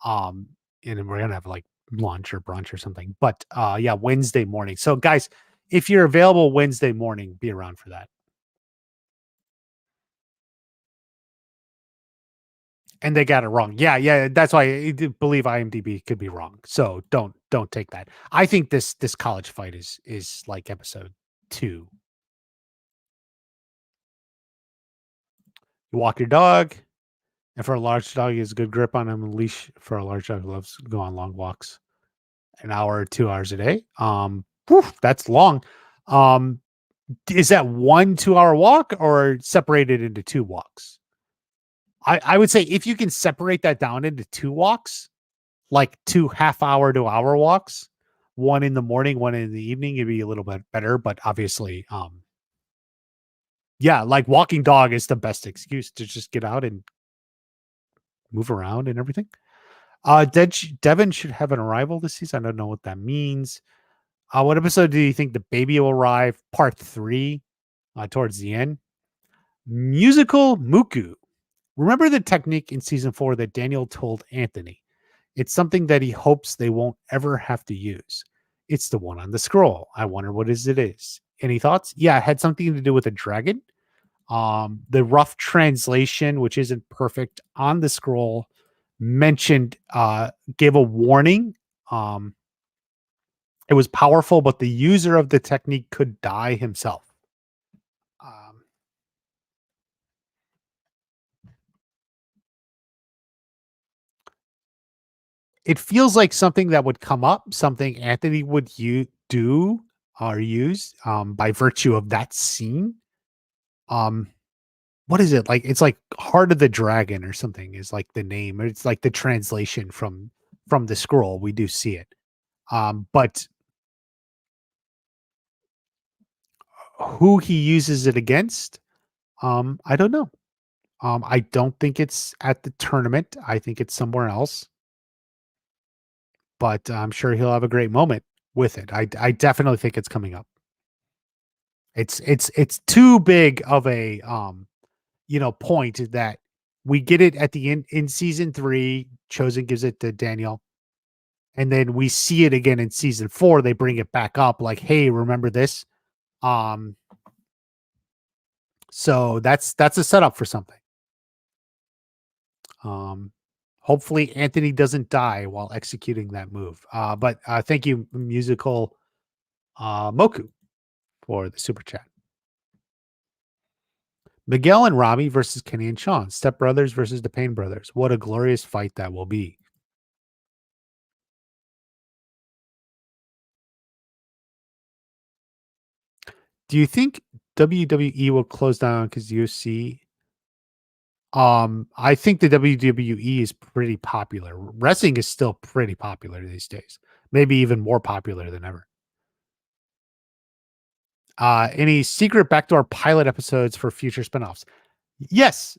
Um, and then we're going to have like lunch or brunch or something. But yeah, Wednesday morning. So guys, if you're available Wednesday morning, be around for that. And they got it wrong. Yeah, yeah. That's why I believe IMDb could be wrong. So don't take that. I think this college fight is like episode 2. You walk your dog, and for a large dog, he has a good grip on him. A leash for a large dog who loves to go on long walks, an hour or 2 hours a day. That's long. Um, is that 1 2 hour walk or separated into 2 walks? I would say if you can separate that down into 2 walks, like 2 half-hour to hour walks, one in the morning, one in the evening, it'd be a little bit better. But obviously, yeah, like walking dog is the best excuse to just get out and move around and everything. Devin should have an arrival this season. I don't know what that means. What episode do you think the baby will arrive? Part 3, towards the end. Musical Muku. Remember the technique in season 4 that Daniel told Anthony? It's something that he hopes they won't ever have to use. It's the one on the scroll. I wonder what it is. Any thoughts? Yeah, it had something to do with a dragon. The rough translation, which isn't perfect on the scroll, mentioned gave a warning. It was powerful, but the user of the technique could die himself. It feels like something that would come up, something Anthony would do or use by virtue of that scene. What is it like? It's like Heart of the Dragon or something is like the name. It's like the translation from the scroll. We do see it, but who he uses it against, I don't know. I don't think it's at the tournament. I think it's somewhere else. But I'm sure he'll have a great moment with it. I definitely think it's coming up. It's too big of a point that we get it at the end in season 3. Chosen gives it to Daniel, and then we see it again in season 4. They bring it back up, like, hey, remember this? So that's a setup for something. Hopefully Anthony doesn't die while executing that move. But thank you, musical Moku, for the super chat. Miguel and Robbie versus Kenny and Sean. Step Brothers versus the Payne Brothers. What a glorious fight that will be. Do you think WWE will close down because UFC? I think the WWE is pretty popular. Wrestling is still pretty popular these days. Maybe even more popular than ever. Any secret backdoor pilot episodes for future spinoffs? Yes.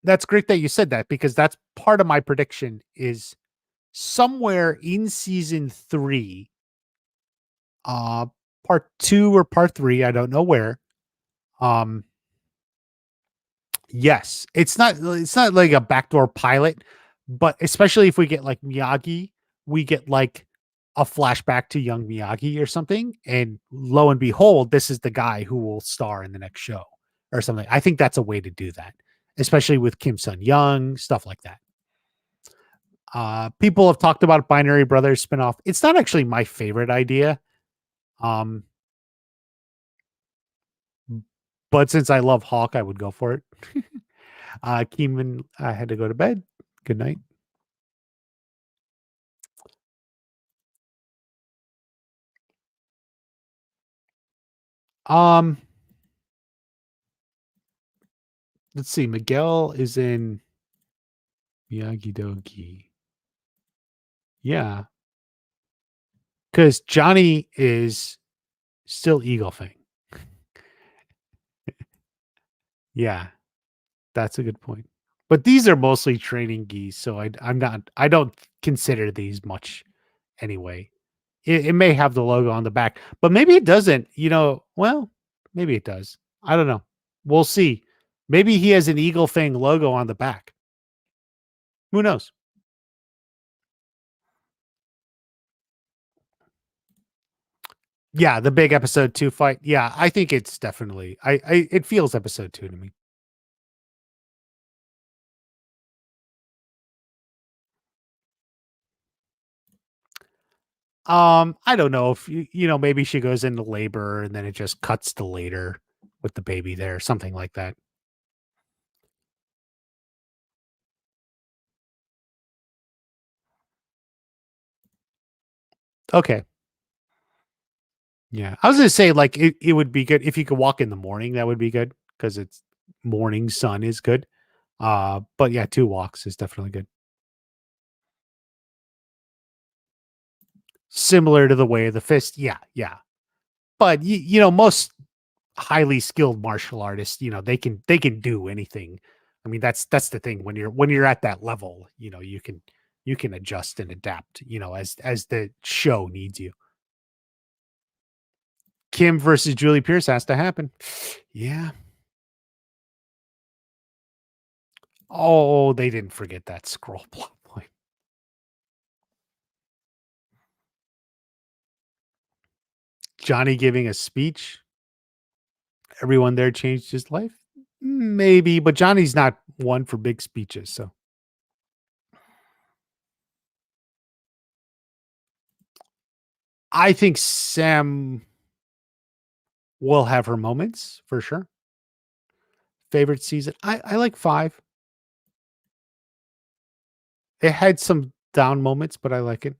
That's great that you said that, because that's part of my prediction is somewhere in season 3, part 2 or part 3, I don't know where. Yes, it's not like a backdoor pilot, but especially if we get like Miyagi, we get like a flashback to young Miyagi or something, and lo and behold, this is the guy who will star in the next show or something. I think that's a way to do that. especially with Kim Sun Young, stuff like that. People have talked about Binary Brothers spinoff. It's not actually my favorite idea. Um, but since I love Hawk, I would go for it. Keeman, I had to go to bed. Good night. Um, let's see. Miguel is in Miyagi Dogi. Yeah, because Johnny is still Eagle Fang. Yeah, that's a good point. But these are mostly training geese, so I'm not. I don't consider these much anyway. It may have the logo on the back, but maybe it doesn't. Well, maybe it does. I don't know. We'll see. Maybe he has an Eagle Fang logo on the back. Who knows? Yeah, the big episode 2 fight. Yeah, I think it's definitely it feels episode 2 to me. I don't know if maybe she goes into labor and then it just cuts to later with the baby there, something like that. Okay. Yeah. I was gonna say like it would be good if you could walk in the morning, that would be good because it's morning sun is good. But yeah, 2 walks is definitely good. Similar to the way of the fist. Yeah, yeah. But most highly skilled martial artists, they can do anything. I mean, that's the thing when you're at that level, you can adjust and adapt, as the show needs you. Kim versus Julie Pierce has to happen. Yeah. Oh, they didn't forget that scroll plot point. Johnny giving a speech. Everyone there changed his life. Maybe, but Johnny's not one for big speeches, so I think Sam will have her moments for sure. Favorite season? I like 5. It had some down moments, but I like it.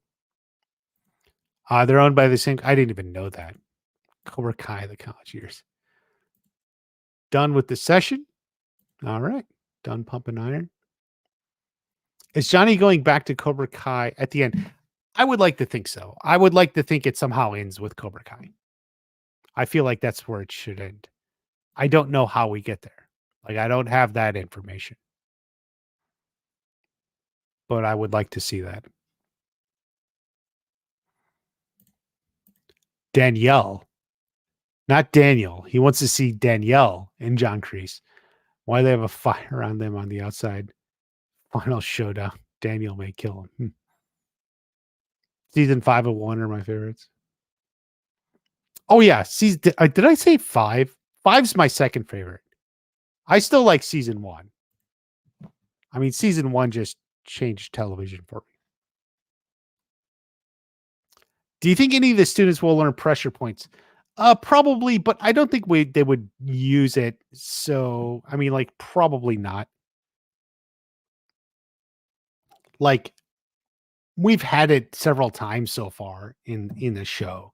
They're owned by the same. I didn't even know that. Cobra Kai, the college years. Done with the session. All right. Done pumping iron. Is Johnny going back to Cobra Kai at the end? I would like to think so. I would like to think it somehow ends with Cobra Kai. I feel like that's where it should end. I don't know how we get there. Like, I don't have that information, but I would like to see that. Danielle, not Daniel. He wants to see Danielle and John Kreese. Why they have a fire on them on the outside? Final showdown. Daniel may kill him. Season 5 of 1 are my favorites. Oh yeah, season. Did I say 5? Five's my second favorite. I still like season 1. I mean, season 1 just changed television for me. Do you think any of the students will learn pressure points? Probably, but I don't think they would use it. So, I mean, like, probably not. Like, we've had it several times so far in the show.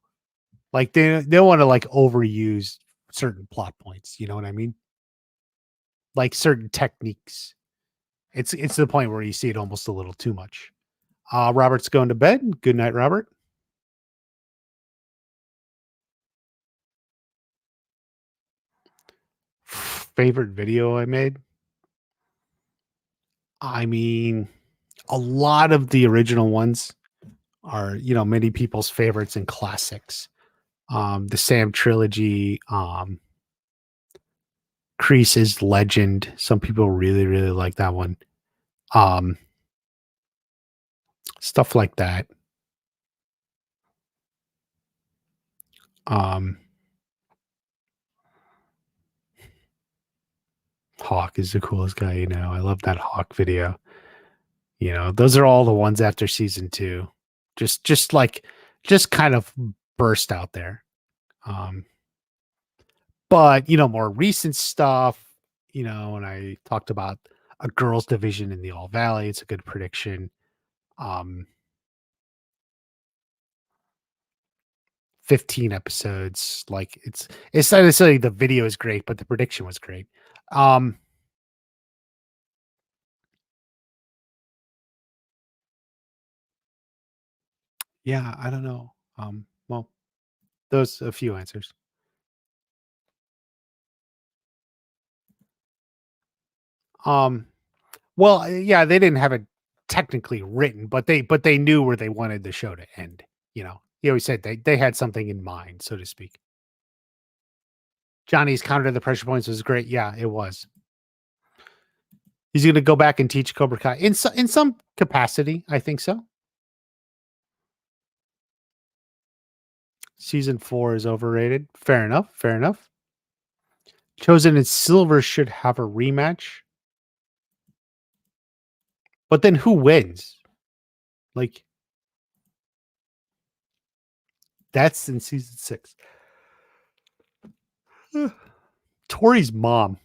Like, they don't want to like overuse certain plot points. You know what I mean? Like certain techniques. It's to the point where you see it almost a little too much. Robert's going to bed. Good night, Robert. Favorite video I made? I mean, a lot of the original ones are, many people's favorites and classics. The Sam trilogy, Crease's Legend. Some people really, really like that one. Um, Stuff like that. Um, Hawk is the coolest guy, you know. I love that Hawk video. You know, those are all the ones after season 2. Just like just kind of burst out there. Um, but more recent stuff, when I talked about a girls division in the All Valley, it's a good prediction. Um, 15 episodes, like it's not necessarily the video is great, but the prediction was great. Um, yeah, I don't know. Well, those a few answers. Um, well, yeah, they didn't have it technically written, but they knew where they wanted the show to end. He always said they had something in mind, so to speak. Johnny's counter to the pressure points was great. Yeah, it was. He's going to go back and teach Cobra Kai in some capacity. I think so. Season 4 is overrated. Fair enough. Fair enough. Chosen in Silver should have a rematch. But then who wins? Like, that's in season 6. Tori's mom.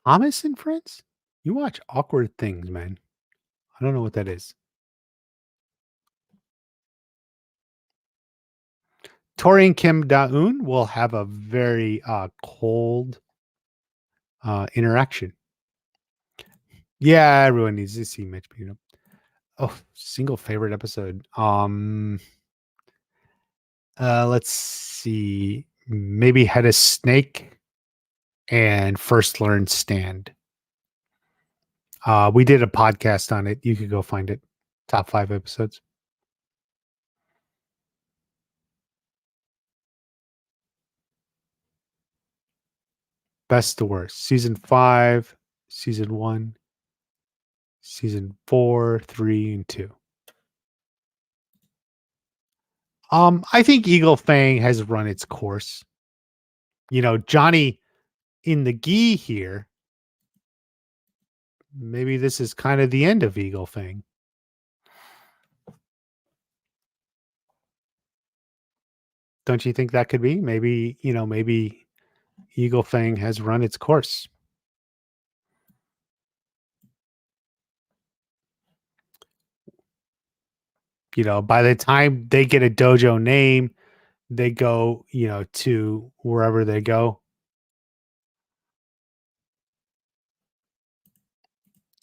Thomas and Friends? You watch awkward things, man. I don't know what that is. Tori and Kim Da-eun will have a very cold interaction. Yeah, everyone needs to see Mitch beat up. Oh, single favorite episode. Let's see. Maybe Head of Snake and First Learn Stand. We did a podcast on it. You could go find it. Top 5 episodes. Best to worst. Season 5, season 1, season 4, 3, and 2. I think Eagle Fang has run its course. Johnny in the gi here. Maybe this is kind of the end of Eagle Fang. Don't you think that could be? Maybe Eagle Fang has run its course. By the time they get a dojo name, they go, to wherever they go.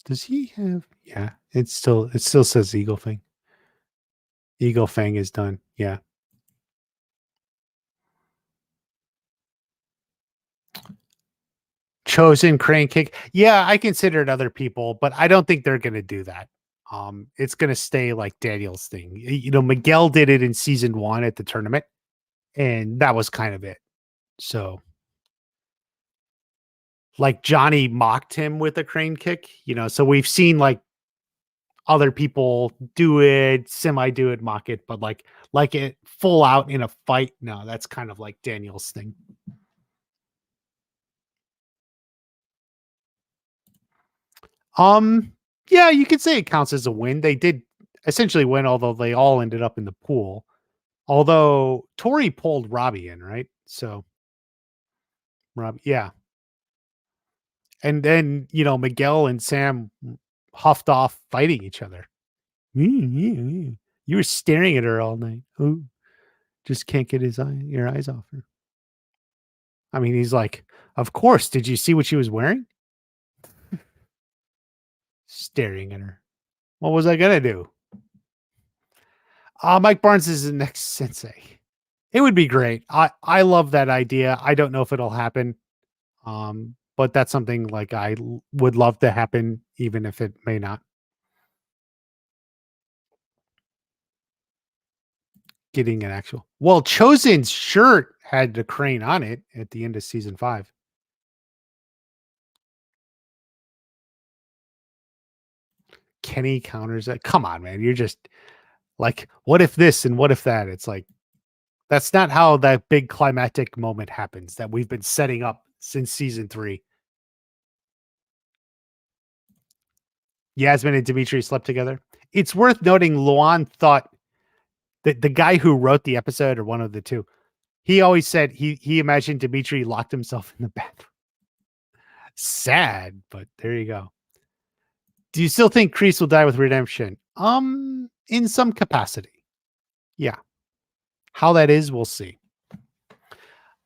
Does he have? Yeah, it still says Eagle Fang. Eagle Fang is done. Yeah. Chosen crane kick. Yeah, I considered other people, but I don't think they're going to do that. It's going to stay like Daniel's thing. Miguel did it in season 1 at the tournament, and that was kind of it. So, like Johnny mocked him with a crane kick, so we've seen like other people do it, semi do it, mock it, but like it full out in a fight. No, that's kind of like Daniel's thing. Um, yeah, you could say it counts as a win. They did essentially win, although they all ended up in the pool. Although Tori pulled Robbie in, right? So Robbie, yeah. And then, Miguel and Sam huffed off fighting each other. You were staring at her all night. Oh, just can't get your eyes off her. I mean, he's like, of course. Did you see what she was wearing? Staring at her. What was I gonna do? Mike Barnes is the next sensei. It would be great. I love that idea. I don't know if it'll happen. But that's something like would love to happen, even if it may not. Getting an actual Chosen's shirt had the crane on it at the end of season 5. Kenny counters that. Come on, man. You're just like, what if this and what if that? It's like, That's not how that big climactic moment happens that we've been setting up since season 3. Yasmin and Dimitri slept together. It's worth noting Luan thought that the guy who wrote the episode, or one of the two, he always said he imagined Dimitri locked himself in the bathroom. Sad, but there you go. Do you still think Kreese will die with redemption? In some capacity. Yeah. How that is, we'll see.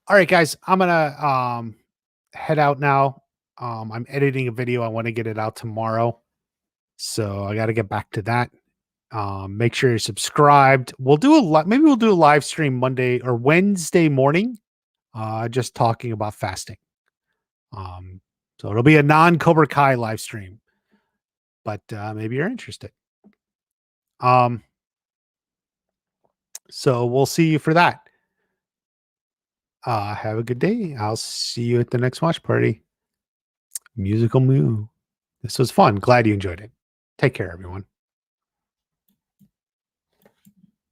All right, guys, I'm gonna head out now. I'm editing a video. I want to get it out tomorrow, so I got to get back to that. Make sure you're subscribed. We'll do maybe we'll do a live stream Monday or Wednesday morning, just talking about fasting. So it'll be a non-Cobra Kai live stream, but maybe you're interested. So we'll see you for that. Have a good day. I'll see you at the next watch party. Musical Moo. This was fun. Glad you enjoyed it. Take care, everyone.